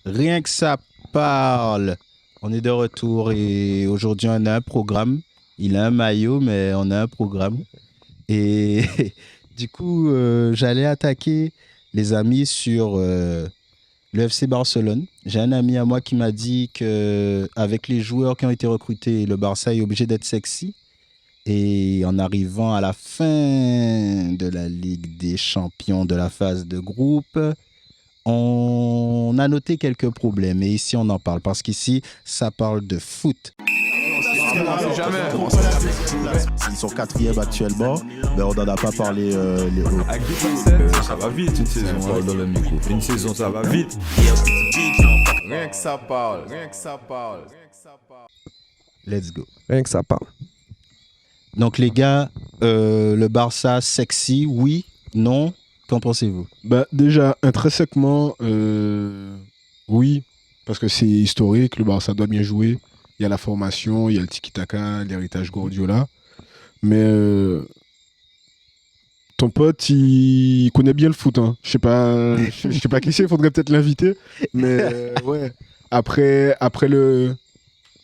Rien que ça parle. On est de retour et aujourd'hui on a un programme. Il a un maillot, mais on a un programme. Et du coup, j'allais attaquer les amis sur le FC Barcelone. J'ai un ami à moi qui m'a dit que avec les joueurs qui ont été recrutés, le Barça est obligé d'être sexy. Et en arrivant à la fin de la Ligue des Champions de la phase de groupe, on a noté quelques problèmes et ici on en parle parce qu'ici ça parle de foot. Jamais. Ils sont quatrième actuellement, mais on n'en a pas parlé. Ça va vite une saison. Parle dans le micro. Une saison, ça va vite. Rien que ça parle. Rien que ça parle. Let's go. Rien que ça parle. Donc les gars, le Barça sexy, oui, non, qu'en pensez-vous? Bah, déjà, intrinsèquement, oui, parce que c'est historique, le Barça doit bien jouer. Il y a la formation, il y a le tiki-taka, l'héritage Guardiola. Mais ton pote, il connaît bien le foot. Hein. Je sais pas qui c'est, il faudrait peut-être l'inviter. Mais ouais, après le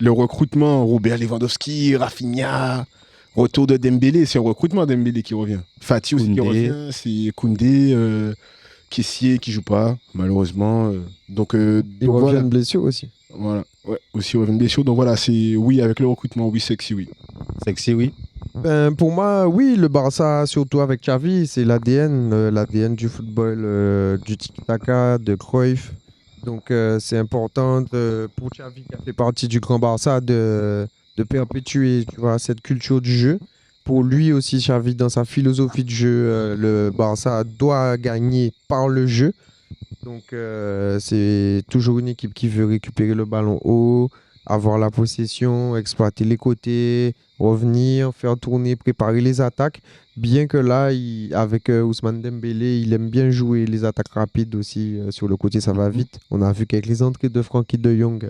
recrutement, Robert Lewandowski, Rafinha, retour de Dembélé, c'est un recrutement Dembélé qui revient. Fati aussi qui Koundé. revient, c'est Koundé, Kessié qui joue pas, malheureusement. Donc Il revient voilà. de blessure aussi. Voilà, ouais, aussi revient de blessure. Donc voilà, c'est oui, avec le recrutement, oui, sexy, oui. Sexy, oui. Pour moi, oui, le Barça, surtout avec Xavi, c'est l'ADN du football, du tiki-taka, de Cruyff. Donc, c'est important pour Xavi, qui a fait partie du Grand Barça, de perpétuer, tu vois, cette culture du jeu. Pour lui aussi, Xavi, dans sa philosophie de jeu, le Barça doit gagner par le jeu. Donc, c'est toujours une équipe qui veut récupérer le ballon haut, avoir la possession, exploiter les côtés, revenir, faire tourner, préparer les attaques. Bien que là, avec Ousmane Dembélé, il aime bien jouer les attaques rapides aussi. Sur le côté, ça va vite. On a vu qu'avec les entrées de Frenkie de Jong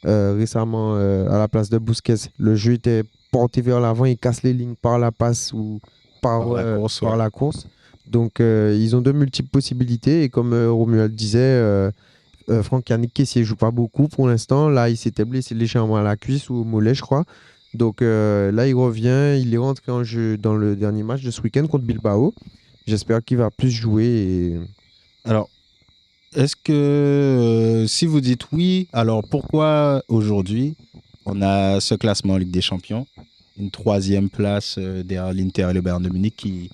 récemment à la place de Busquets, le jeu était porté vers l'avant, il casse les lignes par la passe ou par la course. Donc, ils ont de multiples possibilités. Et comme Romuald disait, Franck Yannick Kessié ne joue pas beaucoup pour l'instant. Là, il s'était blessé légèrement à la cuisse ou au mollet, je crois. Donc là, il revient. Il est rentré en jeu dans le dernier match de ce week-end contre Bilbao. J'espère qu'il va plus jouer. Alors, est-ce que si vous dites oui, alors pourquoi aujourd'hui on a ce classement en Ligue des Champions, une troisième place derrière l'Inter et le Bayern de Munich qui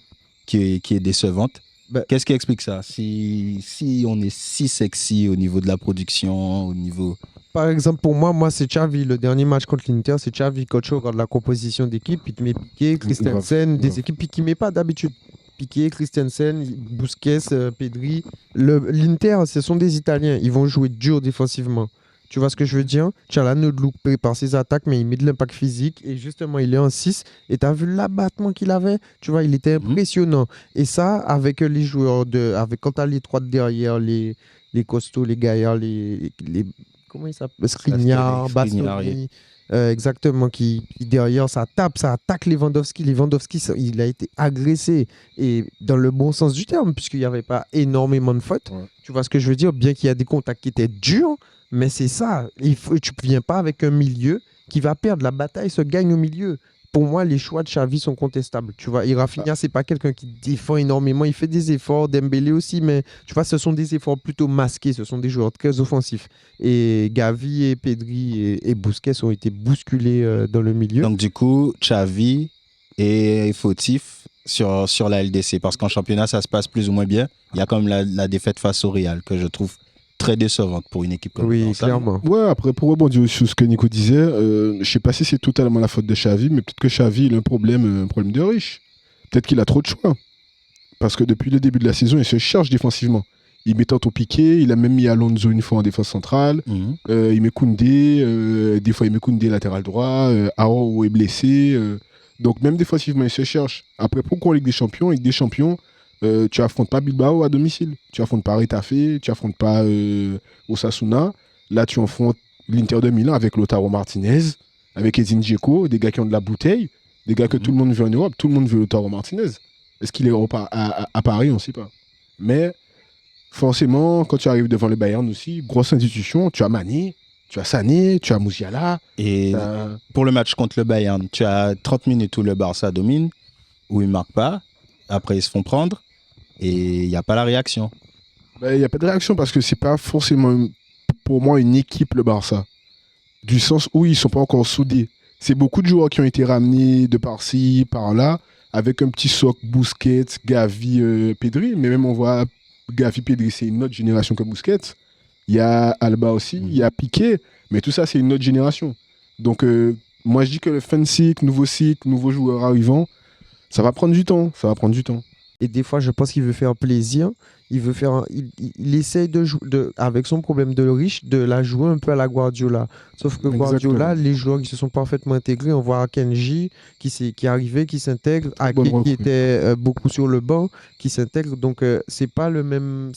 est décevante? Ben- Qu'est-ce qui explique ça? Si on est si sexy au niveau de la production, au niveau... Par exemple, pour moi, c'est Xavi. Le dernier match contre l'Inter, c'est Xavi. Quand tu regardes la composition d'équipe, il te met Piqué, Christensen, des équipes qu'il ne met pas d'habitude. Piqué, Christensen, Busquets, Pedri. L'Inter, ce sont des Italiens. Ils vont jouer dur défensivement. Tu vois ce que je veux dire? Tchalanoglu par ses attaques, mais il met de l'impact physique. Et justement, il est en 6. Et tu as vu l'abattement qu'il avait? Tu vois, il était impressionnant. Et ça, avec les joueurs quand tu as les trois de derrière, les costauds, les gaillards, comment il s'appelle? Skriniar, Skriniar, Bastoni. Exactement, qui derrière, ça attaque Lewandowski. Lewandowski, il a été agressé. Et dans le bon sens du terme, puisqu'il n'y avait pas énormément de fautes. Ouais. Tu vois ce que je veux dire? Bien qu'il y a des contacts qui étaient durs, mais c'est ça. Tu ne viens pas avec un milieu qui va perdre. La bataille se gagne au milieu. Pour moi, les choix de Xavi sont contestables. Tu vois, et Rafinha, c'est pas quelqu'un qui défend énormément. Il fait des efforts, Dembélé aussi, mais tu vois, ce sont des efforts plutôt masqués. Ce sont des joueurs très offensifs. Et Gavi et Pedri et Busquets ont été bousculés dans le milieu. Donc du coup, Xavi est fautif sur la LDC parce qu'en championnat, ça se passe plus ou moins bien. Il y a comme la défaite face au Real que je trouve très décevante pour une équipe comme le Oui, Barça. clairement. Ouais, après, pour rebondir sur ce que Nico disait, je sais pas si c'est totalement la faute de Xavi, mais peut-être que Xavi il a un problème de riche. Peut-être qu'il a trop de choix. Parce que depuis le début de la saison, il se cherche défensivement. Il met Tanto Piqué, il a même mis Alonso une fois en défense centrale. Mhm. Il met Koundé, des fois il met Koundé latéral droit. Araujo est blessé. Donc même défensivement, il se cherche. Après, pourquoi en Ligue des Champions? Ligue des Champions, tu affrontes pas Bilbao à domicile. Tu affrontes pas Retafe, tu affrontes pas Osasuna. Là, tu affrontes l'Inter de Milan avec Lautaro Martinez, avec Edin Dzeko, des gars qui ont de la bouteille, des gars que tout le monde veut en Europe. Tout le monde veut Lautaro Martinez. Est-ce qu'il est à Paris? On ne sait pas. Mais forcément, quand tu arrives devant le Bayern aussi, grosse institution, tu as Mané, tu as Sané, tu as Musiala. Et pour le match contre le Bayern, tu as 30 minutes où le Barça domine, où ils ne marquent pas. Après, ils se font prendre et il n'y a pas la réaction. Il n'y a pas de réaction parce que c'est pas forcément, pour moi, une équipe, le Barça. Du sens où ils ne sont pas encore soudés. C'est beaucoup de joueurs qui ont été ramenés de par-ci, par-là, avec un petit socle Busquets, Gavi, Pedri. Mais même on voit Gavi, Pedri, c'est une autre génération que Busquets. Il y a Alba aussi, il y a Piqué. Mais tout ça, c'est une autre génération. Donc, moi, je dis que le fin de cycle, nouveaux joueurs arrivants, ça va prendre du temps. Ça va prendre du temps. Et des fois, je pense qu'il veut faire plaisir. Il essaye de jouer, avec son problème de riche, de la jouer un peu à la Guardiola. Sauf que Guardiola, les joueurs qui se sont parfaitement intégrés, on voit Akanji qui est arrivé, qui s'intègre, Ake qui était beaucoup sur le banc, qui s'intègre. Donc, c'est pas le même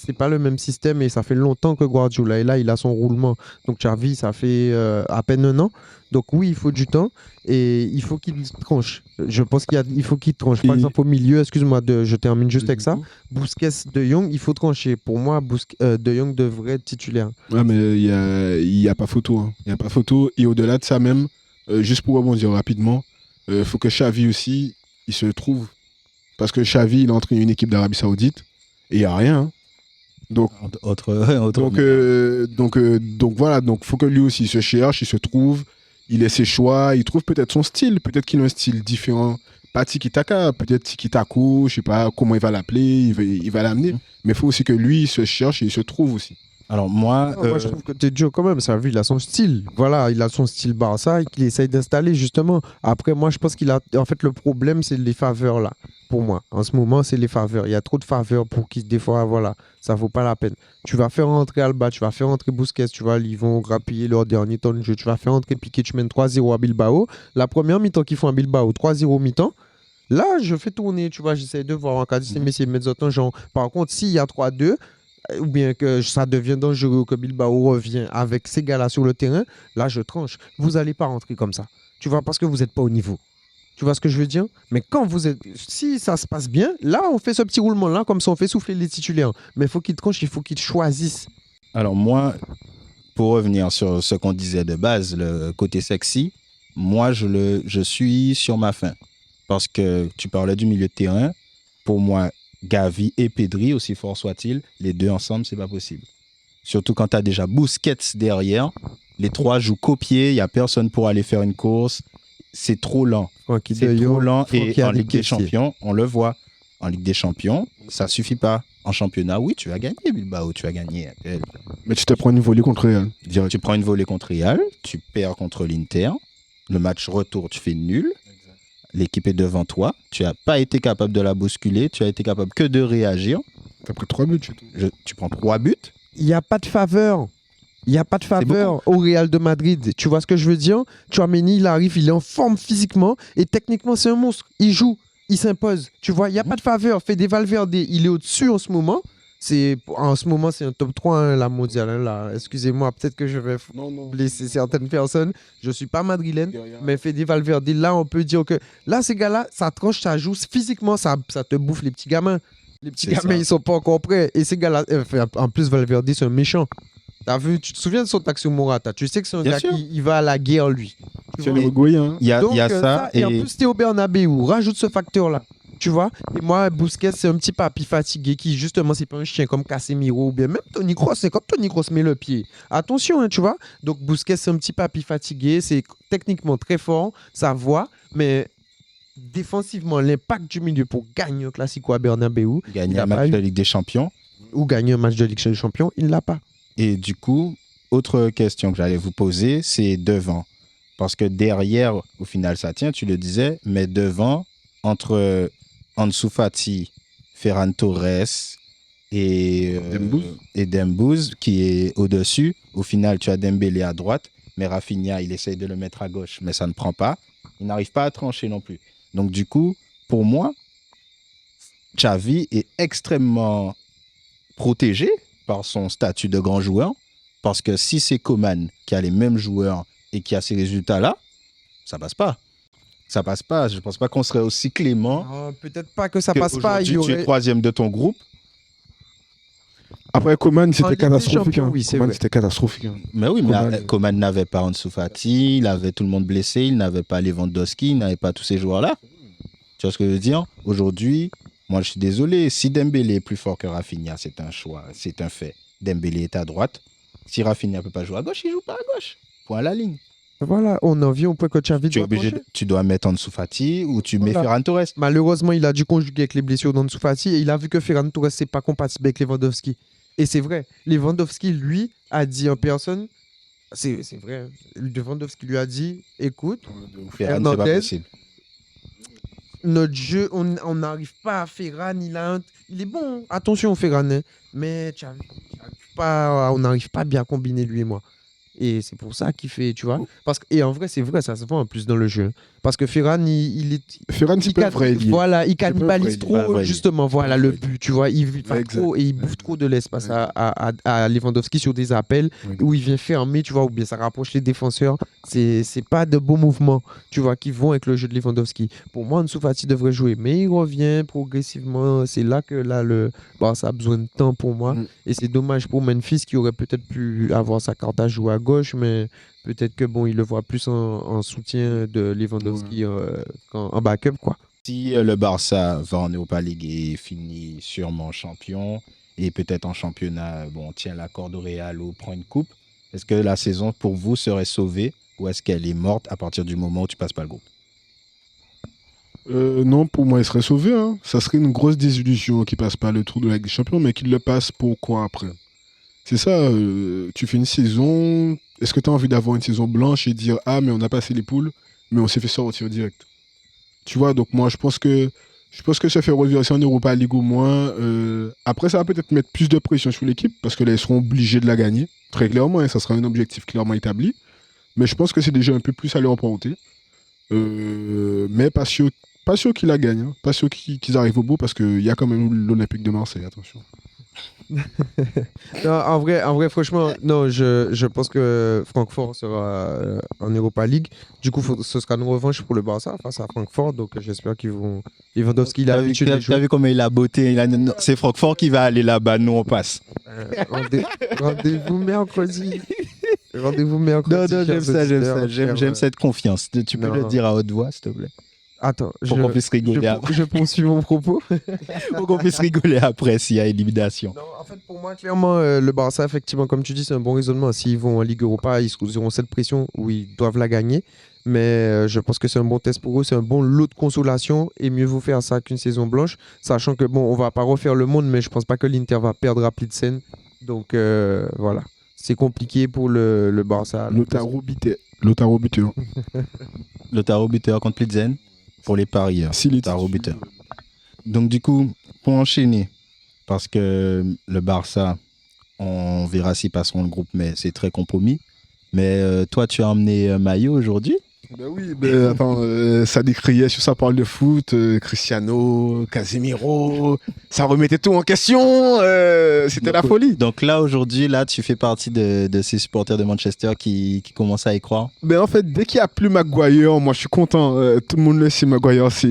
système et ça fait longtemps que Guardiola est là, il a son roulement. Donc, Xavi, ça fait à peine 1 an. Donc oui, il faut du temps et il faut qu'il tranche. Je pense qu'il faut qu'il tranche. Par exemple, au milieu, excuse-moi, je termine juste avec ça. Busquets, De Jong, il faut trancher. Pour moi, De Jong devrait être titulaire. Ouais, mais il y a pas photo. Hein. Il y a pas photo. Et au-delà de ça même, juste pour rebondir rapidement, faut que Xavi aussi, il se trouve. Parce que Xavi, il a entraîné une équipe d'Arabie Saoudite et il n'y a rien. Hein. Donc voilà, donc faut que lui aussi se cherche, il se trouve. Il ait ses choix, il trouve peut-être son style, peut-être qu'il a un style différent. Pas tiki-taka, peut-être tiki-tako, je sais pas comment il va l'appeler, il va l'amener. Mais il faut aussi que lui, il se cherche et il se trouve aussi. Alors moi... moi, je trouve que t'es dur quand même, ça, vu, il a son style. Voilà, il a son style Barça et qu'il essaye d'installer justement. Après, moi, je pense qu'il a... En fait, le problème, c'est les faveurs là. Pour moi, en ce moment, c'est les faveurs. Il y a trop de faveurs pour qui, des fois, voilà, ça vaut pas la peine. Tu vas faire rentrer Alba, tu vas faire rentrer Busquets, tu vois, ils vont grappiller leur dernier temps de jeu. Tu vas faire rentrer Piqué, tu mènes 3-0 à Bilbao. La première mi-temps qu'ils font à Bilbao, 3-0 mi-temps. Là, je fais tourner, tu vois, j'essaie de voir en cas de ces messieurs, mettre autant genre. Par contre, s'il y a 3-2, ou bien que ça devient dangereux, que Bilbao revient avec ces gars-là sur le terrain, là, je tranche. Vous n'allez pas rentrer comme ça. Tu vois, parce que vous n'êtes pas au niveau. Tu vois ce que je veux dire? Mais quand vous êtes... Si ça se passe bien, là, on fait ce petit roulement-là, comme ça, on fait souffler les titulaires. Mais il faut qu'ils tranchent, il faut qu'ils choisissent. Alors moi, pour revenir sur ce qu'on disait de base, le côté sexy, moi, je suis sur ma faim. Parce que tu parlais du milieu de terrain. Pour moi, Gavi et Pedri, aussi fort soit-il, les deux ensemble, c'est pas possible. Surtout quand tu as déjà Busquets derrière. Les trois jouent copier, il n'y a personne pour aller faire une course. C'est trop lent. C'est trop lent. Et en Ligue des Champions, on le voit. En Ligue des Champions, ça suffit pas. En championnat, oui, tu vas gagner, Bilbao, tu vas gagner. Mais tu te prends une volée contre Real. Tu prends une volée contre Real, tu perds contre l'Inter. Le match retour, tu fais nul. L'équipe est devant toi. Tu n'as pas été capable de la bousculer. Tu as été capable que de réagir. Tu as pris 3 buts. Tu prends 3 buts. Il n'y a pas de faveur. Il n'y a pas de faveur au Real de Madrid. Tu vois ce que je veux dire? Tchouaméni, il arrive, il est en forme physiquement et techniquement, c'est un monstre. Il joue, il s'impose. Tu vois, il n'y a pas de faveur. Fede Valverde, il est au-dessus en ce moment. En ce moment, c'est un top 3, hein, la mondiale. Hein, là. Excusez-moi, peut-être que je vais blesser certaines personnes. Je ne suis pas madrilène, mais Fede Valverde, là, on peut dire que là, ces gars-là, ça tranche, ça joue. Physiquement, ça te bouffe les petits gamins. Les petits gamins, ils ne sont pas encore prêts. Et ces gars-là, en plus, Valverde, c'est un méchant. T'as vu, tu te souviens de son taxi Morata? Tu sais que c'est un gars qui va à la guerre, lui. C'est un Uruguayen. Il y a ça. Et en plus, t'es au Bernabéu. Rajoute ce facteur-là. Tu vois? Et moi, Busquets, c'est un petit papy fatigué qui, justement, c'est pas un chien comme Casemiro ou bien même Toni Kroos. C'est quand Toni Kroos met le pied. Attention, hein, tu vois? Donc, Busquets, c'est un petit papy fatigué. C'est techniquement très fort. Ça voit. Mais défensivement, l'impact du milieu pour gagner un Classico à Bernabéu. Gagner un match de Ligue des Champions. Ou gagner un match de Ligue des Champions, il ne l'a pas. Et du coup, autre question que j'allais vous poser, c'est devant. Parce que derrière, au final, ça tient, tu le disais, mais devant, entre Ansu Fati, Ferran Torres et Dembouz, qui est au-dessus, au final, tu as Dembélé à droite, mais Rafinha, il essaye de le mettre à gauche, mais ça ne prend pas. Il n'arrive pas à trancher non plus. Donc du coup, pour moi, Xavi est extrêmement protégé par son statut de grand joueur, parce que si c'est Coman qui a les mêmes joueurs et qui a ces résultats-là, ça passe pas. Ça passe pas. Je pense pas qu'on serait aussi clément. Peut-être pas que ça passe pas. Tu es troisième de ton groupe. Après, Coman, En c'était Ligue des catastrophique. Champions, Hein. oui, c'est Coman, vrai. c'était catastrophique. Hein. Mais oui, mais Coman. Coman n'avait pas Ansu Fati, il avait tout le monde blessé, il n'avait pas Lewandowski, il n'avait pas tous ces joueurs-là. Tu vois ce que je veux dire? Aujourd'hui, moi je suis désolé, si Dembélé est plus fort que Rafinha, c'est un choix, c'est un fait. Dembélé est à droite. Si Rafinha ne peut pas jouer à gauche, il ne joue pas à gauche. Point à la ligne. Voilà, on en vient au point que Xavi Tu es doit obligé, trancher. tu dois mettre Ansu Fati ou tu mets Voilà. Ferran Torres. Malheureusement, il a dû conjuguer avec les blessures d'Ansu Fati et il a vu que Ferran Torres n'est pas compatible avec Lewandowski. Et c'est vrai, Lewandowski, lui, a dit en personne, c'est vrai, Lewandowski lui a dit, écoute, Ferran, c'est pas Hernandez, possible. notre jeu, on n'arrive pas à Ferran, il est bon, hein. Attention Ferran, hein. Mais Xavi, on n'arrive pas bien à combiner lui et moi. Et c'est pour ça qu'il fait, tu vois. Et en vrai, c'est vrai, ça se voit en plus dans le jeu. Parce que Ferran, il est. Ferran, c'est pas vrai. Voilà, il pas cannibalise vrai, pas trop, vrai. justement, voilà, le but, tu vois. Il va Exact. trop et il bouffe trop de l'espace à Lewandowski sur des appels où il vient fermer, tu vois, ou bien ça rapproche les défenseurs. C'est pas de beaux mouvements, tu vois, qui vont avec le jeu de Lewandowski. Pour moi, Ansu Fati devrait jouer, mais il revient progressivement. C'est là que ça a besoin de temps pour moi. Et c'est dommage pour Memphis qui aurait peut-être pu avoir sa carte à jouer à gauche, mais peut-être que il le voit plus en soutien de Lewandowski en backup, quoi. Si le Barça va en Europa League et finit sûrement champion, et peut-être en championnat, tient la corde au Real ou prend une coupe, est-ce que la saison pour vous serait sauvée ou est-ce qu'elle est morte à partir du moment où tu passes pas le groupe? Non, pour moi, il serait sauvé. Hein. Ça serait une grosse désillusion qu'il passe pas le tour de la Ligue des Champions, mais qu'il le passe pour quoi après? C'est ça, tu fais une saison. Est-ce que tu as envie d'avoir une saison blanche et dire ah, mais on a passé les poules, mais on s'est fait sortir direct? Tu vois, donc moi, je pense que se faire reverser en Europa League au moins. Après, ça va peut-être mettre plus de pression sur l'équipe parce que là, ils seront obligés de la gagner. Très clairement, hein, ça sera un objectif clairement établi. Mais je pense que c'est déjà un peu plus à leur portée. Mais pas sûr qu'ils la gagnent. Hein. Pas sûr qu'ils arrivent au bout parce qu'il y a quand même l'Olympique de Marseille, attention. Non, en vrai, franchement, non, je pense que Francfort sera en Europa League. Du coup, ce sera une revanche pour le Barça face à Francfort. Donc, j'espère qu'ils vont. Lewandowski, il a l'habitude de T'as jouer. vu comment il a beauté? Non, c'est Francfort qui va aller là-bas, nous on passe. Rendez-vous mercredi. Rendez-vous mercredi. Non, chers j'aime ça, auditeurs, j'aime chers, cette confiance. Tu peux non. le dire à haute voix, s'il te plaît. Attends, Pour qu'on puisse rigoler après. je poursuis mon propos. Pour qu'on puisse rigoler après s'il y a élimination. Non, en fait, pour moi, clairement, le Barça, effectivement, comme tu dis, c'est un bon raisonnement. S'ils vont en Ligue Europa, ils auront cette pression où ils doivent la gagner. Mais je pense que c'est un bon test pour eux, c'est un bon lot de consolation. Et mieux vaut faire ça qu'une saison blanche. Sachant que, on va pas refaire le monde, mais je pense pas que l'Inter va perdre rapide scène. Donc, voilà. C'est compliqué pour le Barça. Lautaro buteur. Lautaro buteur contre Plitzen pour les paris. S'il est Lautaro titulaire. buteur. Donc du coup, pour enchaîner, parce que le Barça, on verra s'ils passeront le groupe, mais c'est très compromis. Mais toi, tu as emmené un maillot aujourd'hui? Ben oui, attends, ça décriait, sur ça parle de foot, Cristiano, Casemiro, ça remettait tout en question, c'était la folie. Donc là, aujourd'hui, là, tu fais partie de ces supporters de Manchester qui commencent à y croire? Ben en fait, dès qu'il n'y a plus Maguire, moi je suis content, tout le monde le sait, Maguire c'est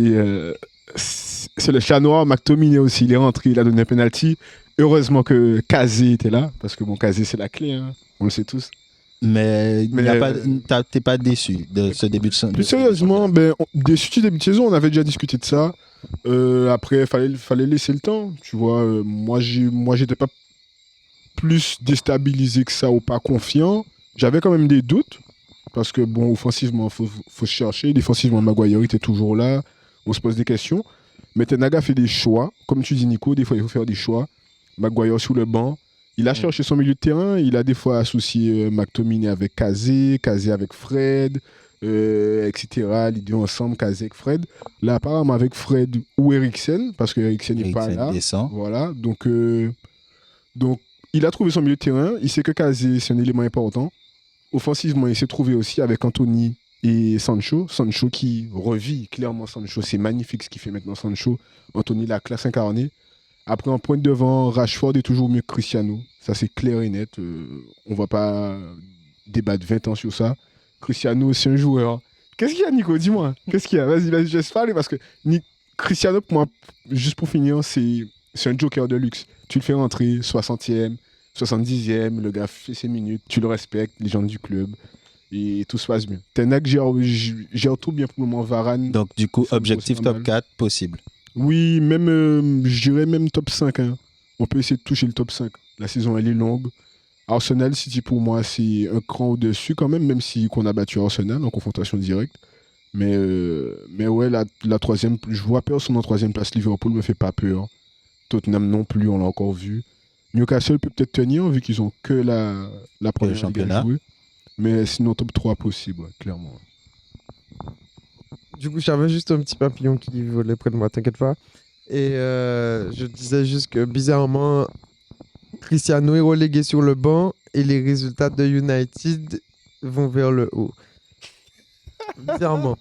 le chat noir, McTominay aussi, il est rentré, il a donné un penalty. Heureusement que Kazé était là, parce que Kazé c'est la clé, hein, on le sait tous. Mais t'es pas déçu de ce début de saison? Plus sérieusement, déçu du début de saison, on avait déjà discuté de ça. Après, fallait laisser le temps. Tu vois, moi, j'étais pas plus déstabilisé que ça ou pas confiant. J'avais quand même des doutes. Parce que, offensivement, faut se chercher. Défensivement, Maguire était toujours là. On se pose des questions. Mais Tenaga fait des choix. Comme tu dis, Nico, des fois, il faut faire des choix. Maguire sous le banc. Il a cherché son milieu de terrain, il a des fois associé McTominay avec Kazé avec Fred, etc. Les deux ensemble, Kazé avec Fred. Là, apparemment avec Fred ou Eriksen, parce que Eriksen n'est pas là. Descend. Voilà, donc il a trouvé son milieu de terrain, il sait que Kazé, c'est un élément important. Offensivement, il s'est trouvé aussi avec Anthony et Sancho. Sancho qui revit clairement Sancho, c'est magnifique ce qu'il fait maintenant Sancho. Anthony, la classe incarnée. Après, en point de devant, Rashford est toujours mieux que Cristiano. Ça, c'est clair et net. On ne va pas débattre 20 ans sur ça. Cristiano, c'est un joueur. Qu'est-ce qu'il y a, Nico? Dis-moi. Qu'est-ce qu'il y a? Vas-y, je laisse parler parce que Cristiano, pour moi, juste pour finir, c'est un joker de luxe. Tu le fais rentrer 60e, 70e, le gars fait ses minutes, tu le respectes, les gens du club, et tout se passe bien. Ten Hag gère tout bien pour le moment. Varane. Donc, du coup, ça me objectif pose pas top mal. 4 possible. Oui, même, je dirais même top 5. Hein. On peut essayer de toucher le top 5. La saison, elle est longue. Arsenal, City, pour moi, c'est un cran au-dessus quand même si qu'on a battu Arsenal en confrontation directe. Mais ouais, la troisième, je vois personne en troisième place. Liverpool me fait pas peur. Tottenham non plus, on l'a encore vu. Newcastle peut peut-être tenir, vu qu'ils ont que la première ligue à championnat. jouer. Mais sinon, top 3 possible, ouais, clairement. Du coup, j'avais juste un petit papillon qui volait près de moi, t'inquiète pas. Et je disais juste que bizarrement, Cristiano est relégué sur le banc et les résultats de United vont vers le haut. Bizarrement.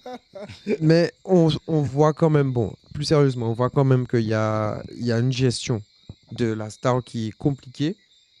Mais on voit quand même, bon, plus sérieusement, on voit quand même qu'il y a une gestion de la star qui est compliquée.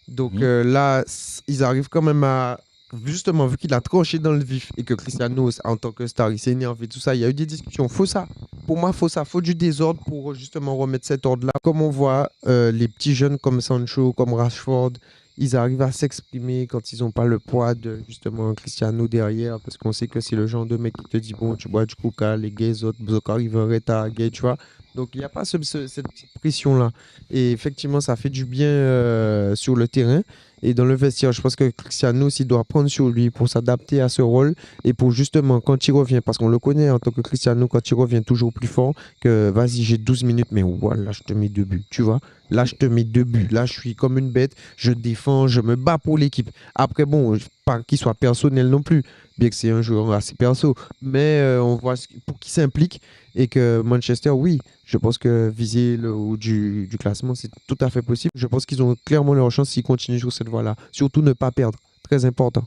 Donc là, ils arrivent quand même à... Justement, vu qu'il a tranché dans le vif et que Cristiano, en tant que star, il s'est énervé, tout ça, il y a eu des discussions. Faut ça. Pour moi, faut ça. Faut du désordre pour justement remettre cet ordre-là. Comme on voit, les petits jeunes comme Sancho, comme Rashford, ils arrivent à s'exprimer quand ils n'ont pas le poids de justement Cristiano derrière, parce qu'on sait que c'est le genre de mec qui te dit bon, tu bois du coca, les gays, les autres, ils vont arrêter à gay, tu vois. Donc il n'y a pas cette petite pression-là. Et effectivement, ça fait du bien sur le terrain. Et dans le vestiaire, je pense que Cristiano aussi doit prendre sur lui pour s'adapter à ce rôle et pour justement, quand il revient, parce qu'on le connaît en tant que Cristiano, quand il revient toujours plus fort, que vas-y, j'ai 12 minutes, mais voilà, je te mets 2 buts, tu vois. Là, je te mets 2 buts. Là, je suis comme une bête, je défends, je me bats pour l'équipe. Après, bon, pas qu'il soit personnel non plus, bien que c'est un joueur assez perso, mais on voit pour qu'il s'implique et que Manchester, oui, je pense que viser le haut du classement, c'est tout à fait possible. Je pense qu'ils ont clairement leur chance s'ils continuent sur cette voie-là. Surtout ne pas perdre. Très important.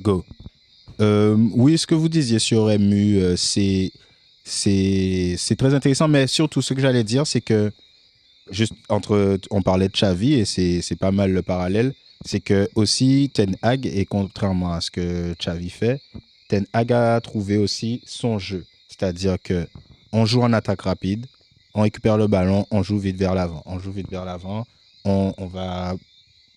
Go. Oui, ce que vous disiez sur MU, c'est très intéressant, mais surtout ce que j'allais dire, c'est que juste on parlait de Xavi et c'est pas mal le parallèle, c'est que aussi Ten Hag, et contrairement à ce que Xavi fait, Ten Hag a trouvé aussi son jeu. C'est-à-dire que on joue en attaque rapide, on récupère le ballon, on joue vite vers l'avant. On va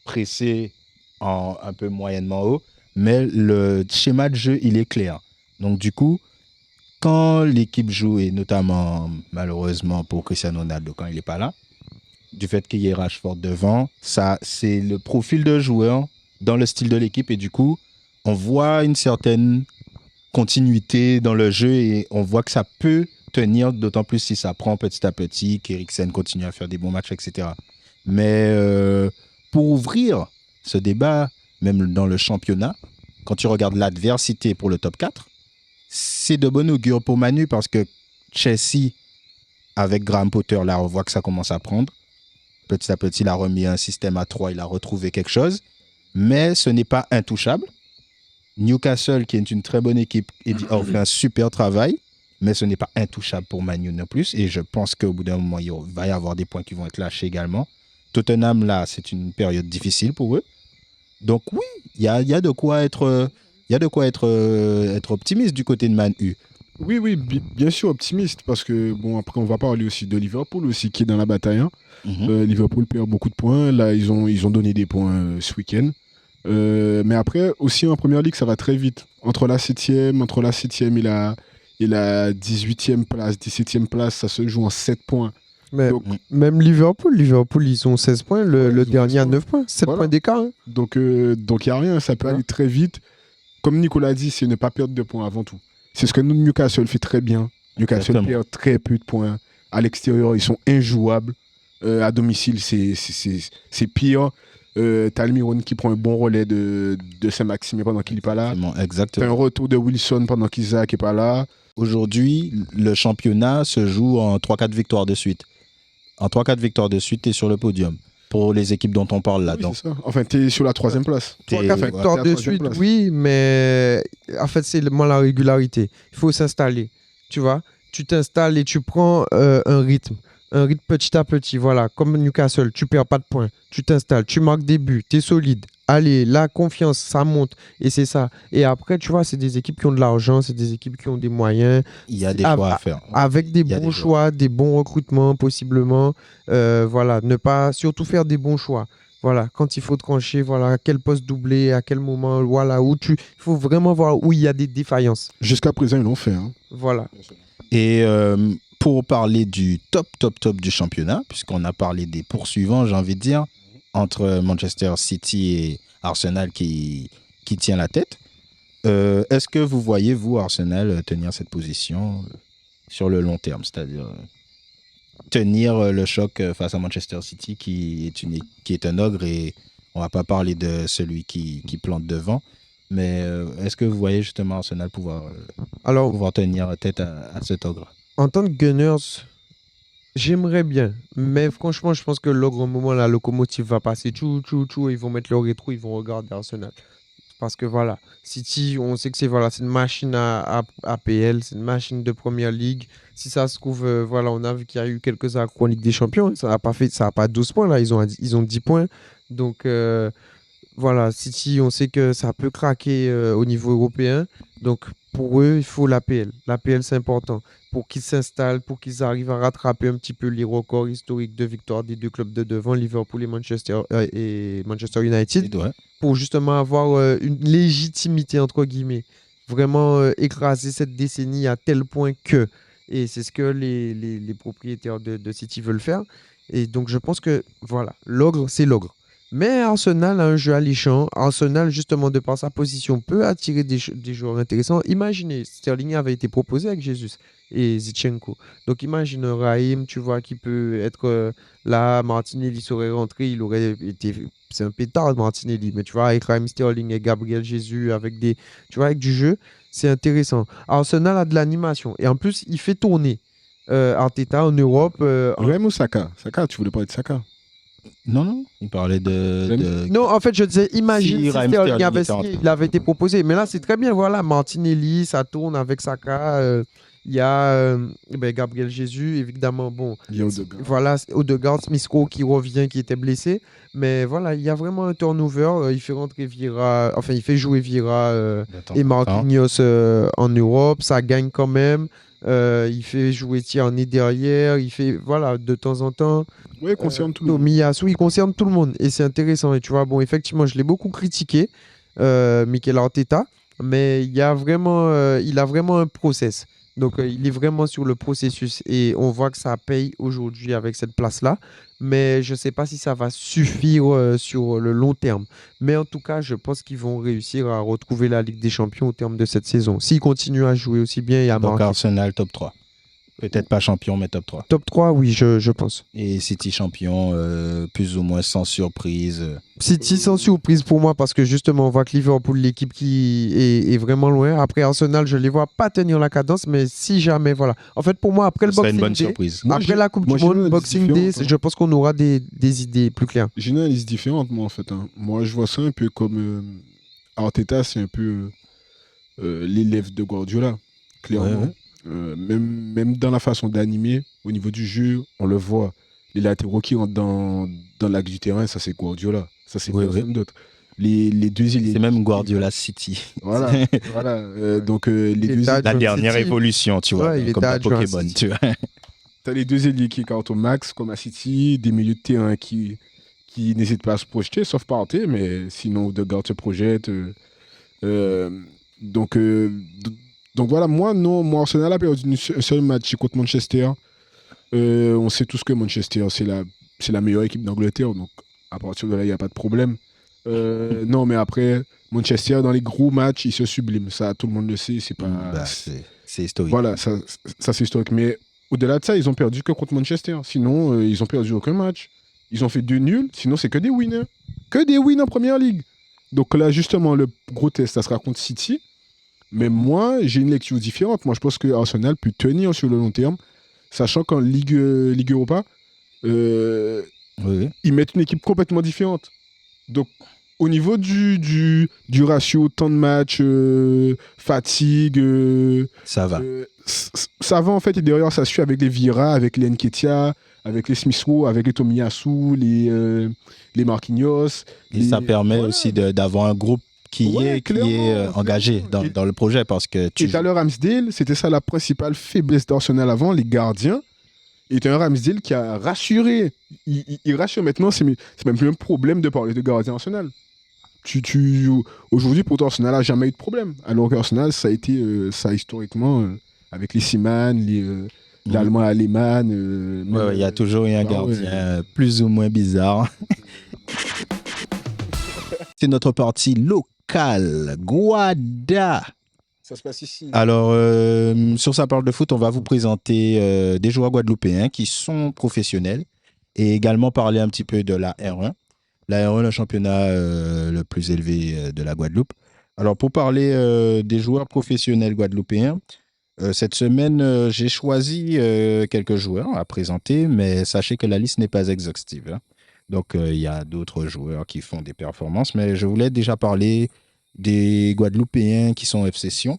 presser un peu moyennement haut, mais le schéma de jeu, il est clair. Donc du coup, quand l'équipe joue, et notamment malheureusement pour Cristiano Ronaldo quand il n'est pas là, du fait qu'il y ait Rashford devant, ça, c'est le profil de joueur dans le style de l'équipe, et du coup, on voit une certaine continuité dans le jeu et on voit que ça peut tenir, d'autant plus si ça prend petit à petit, qu'Eriksen continue à faire des bons matchs, etc. Mais pour ouvrir ce débat, même dans le championnat, quand tu regardes l'adversité pour le top 4, c'est de bon augure pour Manu parce que Chelsea, avec Graham Potter, là, on voit que ça commence à prendre. Petit à petit, il a remis un système à 3, il a retrouvé quelque chose. Mais ce n'est pas intouchable. Newcastle, qui est une très bonne équipe, a fait un super travail, mais ce n'est pas intouchable pour Manu non plus. Et je pense qu'au bout d'un moment, il va y avoir des points qui vont être lâchés également. Tottenham, là, c'est une période difficile pour eux. Donc oui, il y a de quoi être optimiste du côté de Manu. Oui, bien sûr, optimiste, parce que, bon, après, on va parler aussi de Liverpool, aussi, qui est dans la bataille. Hein. Liverpool perd beaucoup de points. Là, ils ont donné des points ce week-end. Mais après, aussi, en Première Ligue, ça va très vite. Entre la 7e et la 18e place, 17e place, ça se joue en 7 points. Mais Donc, même Liverpool, ils ont 16 points, le dernier a 9 points, 7 points d'écart. Hein. Donc, il n'y a rien, ça peut aller très vite. Comme Nicolas dit, c'est ne pas perdre de points avant tout. C'est ce que Newcastle fait très bien. Newcastle perd très peu de points. À l'extérieur, ils sont injouables. À domicile, c'est pire. T'as Almiron qui prend un bon relais de Saint-Maxime pendant qu'il n'est pas là. Exactement. T'as un retour de Wilson pendant qu'Isaac n'est pas là. Aujourd'hui, le championnat se joue en 3-4 victoires de suite. En 3-4 victoires de suite, tu es sur le podium. Pour les équipes dont on parle là. Oui, donc. c'est ça. Enfin, tu es sur la 3e place. 3-4 victoires de suite, oui, mais en fait, c'est la régularité. Il faut s'installer. Tu vois, tu t'installes et tu prends un rythme. un rythme petit à petit, voilà, comme Newcastle, tu perds pas de points, tu t'installes, tu marques des buts, tu es solide. Allez, la confiance, ça monte. Et c'est ça. Et après, tu vois, c'est des équipes qui ont de l'argent, c'est des équipes qui ont des moyens. Il y a des Av- choix à faire. Avec des Il y a bons des choix, des bons recrutements, possiblement. Voilà, ne pas surtout faire des bons choix. Voilà, quand il faut trancher, voilà, quel poste doubler, à quel moment, voilà, il faut vraiment voir où il y a des défaillances. Jusqu'à présent, ils l'ont fait. Hein. Voilà. Et pour parler du top du championnat, puisqu'on a parlé des poursuivants, j'ai envie de dire, entre Manchester City et Arsenal qui tient la tête, est-ce que vous voyez, vous, Arsenal, tenir cette position sur le long terme, c'est-à-dire tenir le choc face à Manchester City qui est un ogre, et on va pas parler de celui qui plante devant, mais est-ce que vous voyez justement Arsenal pouvoir tenir tête à cet ogre? En tant que Gunners, j'aimerais bien. Mais franchement, je pense que l'ogre, au moment, la locomotive va passer. Ils vont mettre leur rétro, ils vont regarder Arsenal. Parce que voilà, City, on sait que c'est une machine à APL, c'est une machine de première ligue. Si ça se trouve, voilà, on a vu qu'il y a eu quelques accros en Ligue des Champions. Ça n'a pas 12 points là, ils ont 10 points. Donc voilà, City, on sait que ça peut craquer au niveau européen. Donc pour eux, il faut l'APL. L'APL, c'est important pour qu'ils s'installent, pour qu'ils arrivent à rattraper un petit peu les records historiques de victoire des deux clubs de devant, Liverpool et Manchester United, Ouais. pour justement avoir une légitimité, entre guillemets. Vraiment écraser cette décennie à tel point que, et c'est ce que les propriétaires de City veulent faire. Et donc je pense que, voilà, l'ogre, c'est l'ogre. Mais Arsenal a un jeu alléchant. Arsenal, justement, de par sa position, peut attirer des joueurs intéressants. Imaginez, Sterling avait été proposé avec Jesus et Zinchenko. Donc imagine Raheem, tu vois, qui peut être là. Martinelli serait rentré, il aurait été... C'est un pétard, Martinelli. Mais tu vois, avec Raheem Sterling et Gabriel Jesus, tu vois, avec du jeu, c'est intéressant. Arsenal a de l'animation. Et en plus, il fait tourner Arteta en Europe. Raheem ou Saka? Saka, tu voulais parler de Saka? Non, il parlait de... Non, en fait, je disais, imagine Si si Raheem Sterling Sterling avait était signé, rentré. il avait été proposé. Mais là, c'est très bien, voilà, Martinelli, ça tourne avec Saka. Il y a Gabriel Jesus, évidemment, bon. Il y a Odegaard. Voilà, Odegaard, Smith Rowe qui revient, qui était blessé. Mais voilà, il y a vraiment un turnover. Il fait rentrer Vieira, enfin, il fait jouer Vieira et Marquinhos en Europe. Ça gagne quand même. Il fait jouer Tierney derrière. Il fait, voilà, de temps en temps. Oui, il concerne tout le monde. Tomiyasu, il concerne tout le monde. Et c'est intéressant. Et tu vois, bon, effectivement, je l'ai beaucoup critiqué, Mikel Arteta. Mais il a vraiment un process. Donc, il est vraiment sur le processus. Et on voit que ça paye aujourd'hui avec cette place-là. Mais je ne sais pas si ça va suffire sur le long terme. Mais en tout cas, je pense qu'ils vont réussir à retrouver la Ligue des Champions au terme de cette saison. S'ils continuent à jouer aussi bien et à Donc marquer. Arsenal top 3. Peut-être pas champion, mais top 3. Top 3, oui, je pense. Et City champion, plus ou moins sans surprise. City sans surprise pour moi parce que justement on voit que Liverpool, l'équipe qui est vraiment loin. Après Arsenal, je les vois pas tenir la cadence, mais si jamais, voilà. En fait, pour moi, après le Ce serait Boxing une bonne Day, surprise. après la Coupe du j'ai une Monde, analyse Boxing Day, différente, hein. je pense qu'on aura des idées plus claires. J'ai une analyse différente, moi, en fait. Hein. Moi, je vois ça un peu comme... Arteta, c'est un peu l'élève de Guardiola, clairement. Ouais. Même dans la façon d'animer, au niveau du jeu, on le voit. Les latéraux qui rentrent dans l'axe du terrain, ça, c'est Guardiola. Ça, c'est personne d'autre. Les deux ailiers. C'est même Guardiola City. Voilà. Donc, les deux État- La dernière City. évolution, tu vois, Ouais, il comme était dans adjoint à Pokémon, City. tu vois. T'as les deux ailiers qui écartent au max, comme à City, des milieux de terrain qui n'hésitent pas à se projeter, sauf Partey, mais sinon, Odegaard se projette. Donc voilà, moi, Arsenal a perdu un seul match contre Manchester. On sait tous que Manchester, c'est la meilleure équipe d'Angleterre, donc à partir de là, il n'y a pas de problème. Non, mais après, Manchester, dans les gros matchs, il se sublime. Ça, tout le monde le sait. C'est pas. C'est historique. Voilà, ça c'est historique. Mais au-delà de ça, ils ont perdu que contre Manchester. Sinon, ils ont perdu aucun match. Ils ont fait 2 nuls. Sinon, c'est que des wins. Que des wins en première ligue. Donc là, justement, le gros test, ça sera contre City. Mais moi, j'ai une lecture différente. Moi, je pense que Arsenal peut tenir sur le long terme, sachant qu'en Ligue Europa, ils mettent une équipe complètement différente. Donc, au niveau du ratio, temps de match, fatigue... ça va. ça va, en fait. Et derrière, ça suit avec les Vieira, avec les Nketiah, avec les Smith Rowe, avec les Tomiyasu, les Marquinhos. Et ça permet aussi d'avoir un groupe qui est clairement. engagé dans le projet parce que Et tout à l'heure, Ramsdale, c'était ça la principale faiblesse d'Arsenal avant, les gardiens. Et un Ramsdale qui a rassuré. Il rassure maintenant, c'est même plus un problème de parler de gardien Arsenal. Aujourd'hui, pour toi, Arsenal n'a jamais eu de problème. Alors qu'Arsenal, ça a été, ça historiquement, avec les Seaman, l'Allemand Alemann. Il y a toujours eu un gardien plus ou moins bizarre. C'est notre partie locale. Guada. Ça se passe ici. Alors, sur sa parole de foot, on va vous présenter des joueurs guadeloupéens qui sont professionnels et également parler un petit peu de la R1. La R1, le championnat le plus élevé de la Guadeloupe. Alors, pour parler des joueurs professionnels guadeloupéens, cette semaine, j'ai choisi quelques joueurs à présenter, mais sachez que la liste n'est pas exhaustive. Hein. Donc, il y a d'autres joueurs qui font des performances, mais je voulais déjà parler des Guadeloupéens qui sont FC Sion,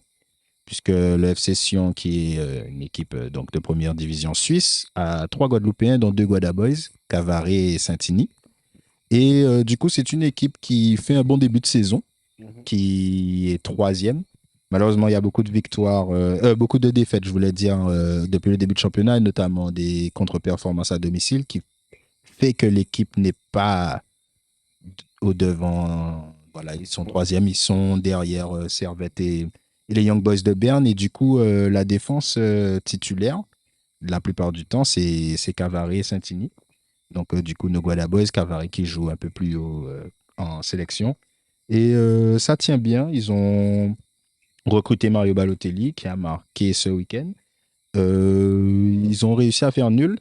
puisque le FC Sion, qui est une équipe donc, de première division suisse, a 3 Guadeloupéens, dont 2 Guadaboys, Cavaré et Saint-Igny. Et du coup, c'est une équipe qui fait un bon début de saison, qui est 3e. Malheureusement, il y a beaucoup de victoires, beaucoup de défaites, je voulais dire, depuis le début de championnat, et notamment des contre-performances à domicile, qui fait que l'équipe n'est pas au devant. Voilà, ils sont 3e, ils sont derrière Servette et les Young Boys de Berne. Et du coup, la défense titulaire, la plupart du temps, c'est Cavaré et Saint-Igny. Donc, du coup, nos Guadaboys, Cavaré qui joue un peu plus haut en sélection. Et ça tient bien. Ils ont recruté Mario Balotelli, qui a marqué ce week-end. Ils ont réussi à faire nul